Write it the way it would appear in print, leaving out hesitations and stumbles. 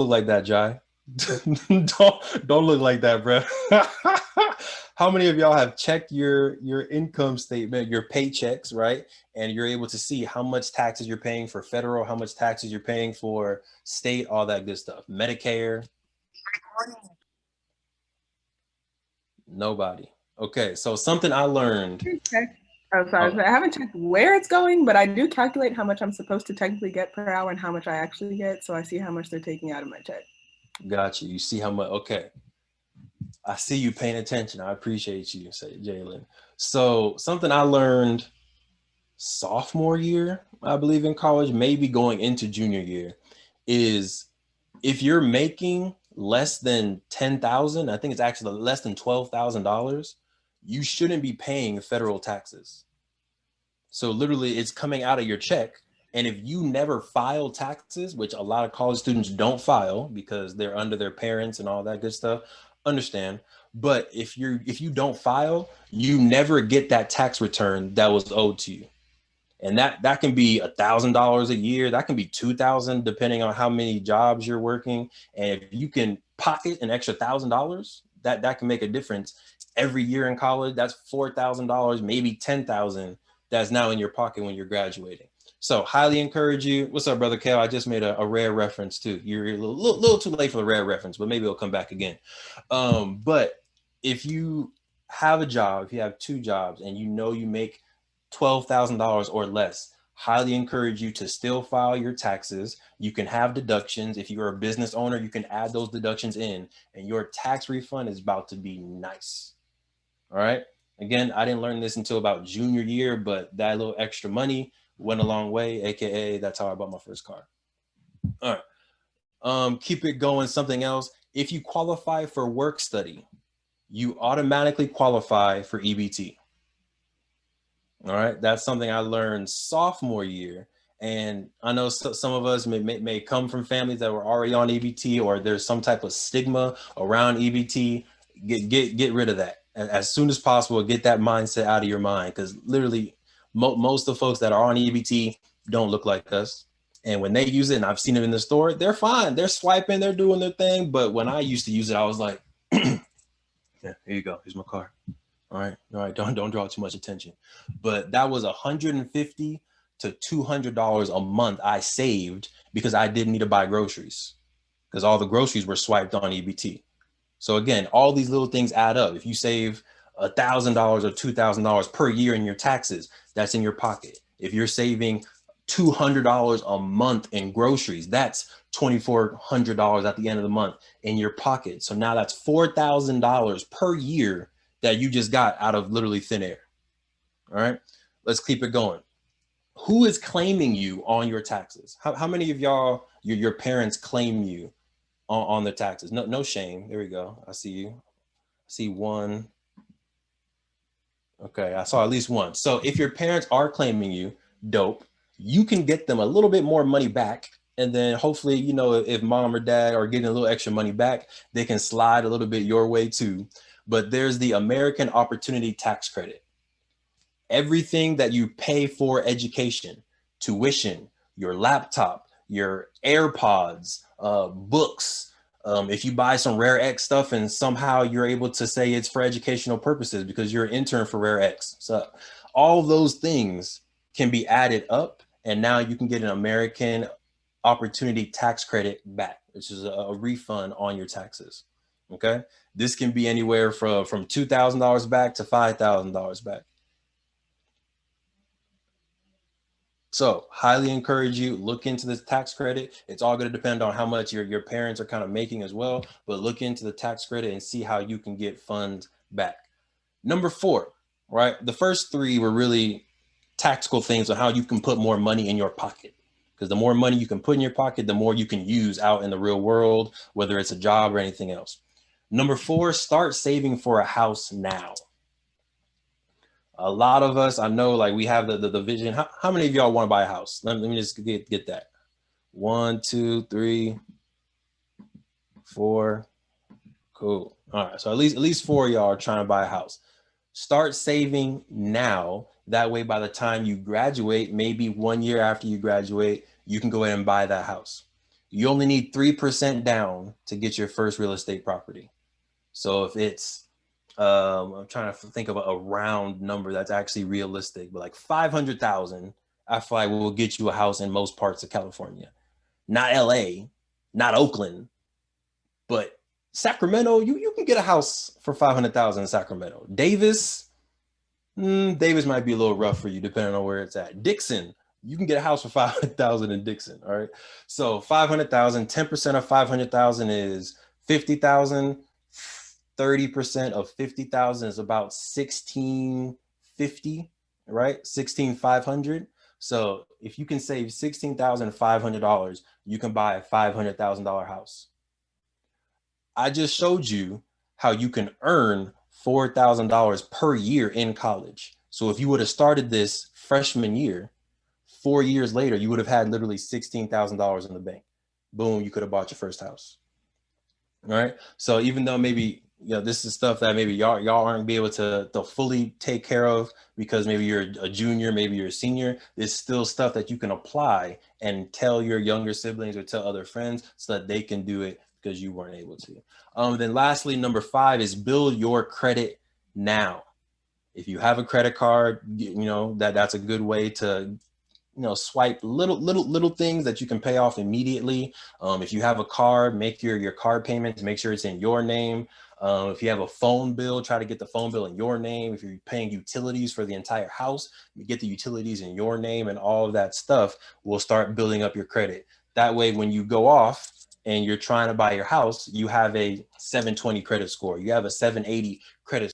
look like that, Jai. Don't look like that, bro. How many of y'all have checked your income statement, your paychecks, right? And you're able to see how much taxes you're paying for federal, how much taxes you're paying for state, all that good stuff. Medicare, nobody. Okay, so something I learned. Check. Oh, sorry. Oh, I haven't checked where it's going, but I do calculate how much I'm supposed to technically get per hour and how much I actually get. So I see how much they're taking out of my check. got you. You see how much? Okay, I see you paying attention. I appreciate you, say Jalen. So something I learned sophomore year, I believe, in college, maybe going into junior year, is if you're making less than 10,000, I think it's actually less than $12,000, you shouldn't be paying federal taxes. So literally it's coming out of your check. And if you never file taxes, which a lot of college students don't file because they're under their parents and all that good stuff, understand. But if you don't file, you never get that tax return that was owed to you. And that can be $1,000 a year. That can be 2,000 depending on how many jobs you're working. And if you can pocket an extra $1,000, that can make a difference every year in college. That's $4,000, maybe 10,000 that's now in your pocket when you're graduating. So highly encourage you. What's up, brother Kel? I just made a rare reference too. You're a little too late for the rare reference, but maybe it'll come back again. But if you have a job, if you have two jobs and you know you make $12,000 or less, highly encourage you to still file your taxes. You can have deductions. If you're a business owner, you can add those deductions in, and your tax refund is about to be nice. All right. Again, I didn't learn this until about junior year, but that little extra money went a long way, AKA that's how I bought my first car. All right. Keep it going. Something else. If you qualify for work study, you automatically qualify for EBT. All right, that's something I learned sophomore year. And I know some of us may come from families that were already on EBT, or there's some type of stigma around EBT. Get rid of that as soon as possible. Get that mindset out of your mind, because literally most of the folks that are on EBT don't look like us. And when they use it, and I've seen it in the store, they're fine. They're swiping, they're doing their thing. But when I used to use it, I was like, yeah, here you go. Here's my card. All right, don't draw too much attention. But that was $150 to $200 a month I saved because I didn't need to buy groceries, because all the groceries were swiped on EBT. So again, all these little things add up. If you save $1,000 or $2,000 per year in your taxes, that's in your pocket. If you're saving $200 a month in groceries, that's $2,400 at the end of the month in your pocket. So now that's $4,000 per year that you just got out of literally thin air. All right, let's keep it going. Who is claiming you on your taxes? How many of y'all, your parents claim you on the taxes? No, no shame. There we go. I see you. I see one. Okay, I saw at least one. So if your parents are claiming you, dope. You can get them a little bit more money back. And then hopefully, if mom or dad are getting a little extra money back, they can slide a little bit your way too. But there's the American Opportunity Tax Credit. Everything that you pay for education, tuition, your laptop, your AirPods, books. If you buy some Rare X stuff and somehow you're able to say it's for educational purposes because you're an intern for Rare X. So all those things can be added up, and now you can get an American Opportunity Tax Credit back, which is a refund on your taxes. Okay. This can be anywhere from $2,000 back to $5,000 back. So highly encourage you, look into this tax credit. It's all going to depend on how much your parents are kind of making as well, but look into the tax credit and see how you can get funds back. Number 4, right? The first 3 were really tactical things on how you can put more money in your pocket. Because the more money you can put in your pocket, the more you can use out in the real world, whether it's a job or anything else. Number 4, start saving for a house now. A lot of us, I know, like we have the vision. How many of y'all want to buy a house? Let me just get that. 1, 2, 3, 4. Cool. All right. So at least 4 of y'all are trying to buy a house. Start saving now. That way, by the time you graduate, maybe 1 year after you graduate, you can go ahead and buy that house. you only need 3% down to get your first real estate property. So if it's, I'm trying to think of a round number that's actually realistic, but like 500,000, I feel like will get you a house in most parts of California. Not LA, not Oakland, but Sacramento, you can get a house for 500,000 in Sacramento. Davis might be a little rough for you depending on where it's at. Dixon, you can get a house for 500,000 in Dixon. All right. So 500,000, 10% of 500,000 is 50,000. 30% of 50,000 is about 1650, right? 16,500. So if you can save $16,500, you can buy a $500,000 house. I just showed you how you can earn $4,000 per year in college. So if you would have started this freshman year, 4 years later, you would have had literally $16,000 in the bank. Boom, you could have bought your first house. All right. So even though maybe, this is stuff that maybe y'all aren't be able to fully take care of because maybe you're a junior, maybe you're a senior, there's still stuff that you can apply and tell your younger siblings or tell other friends so that they can do it because you weren't able to. Then lastly, number 5 is build your credit now. If you have a credit card, that's a good way to swipe little things that you can pay off immediately. If you have a card, make your card payments, make sure it's in your name. If you have a phone bill, try to get the phone bill in your name. If you're paying utilities for the entire house, you get the utilities in your name, and all of that stuff will start building up your credit. That way, when you go off and you're trying to buy your house, you have a 720 credit score. You have a 780 credit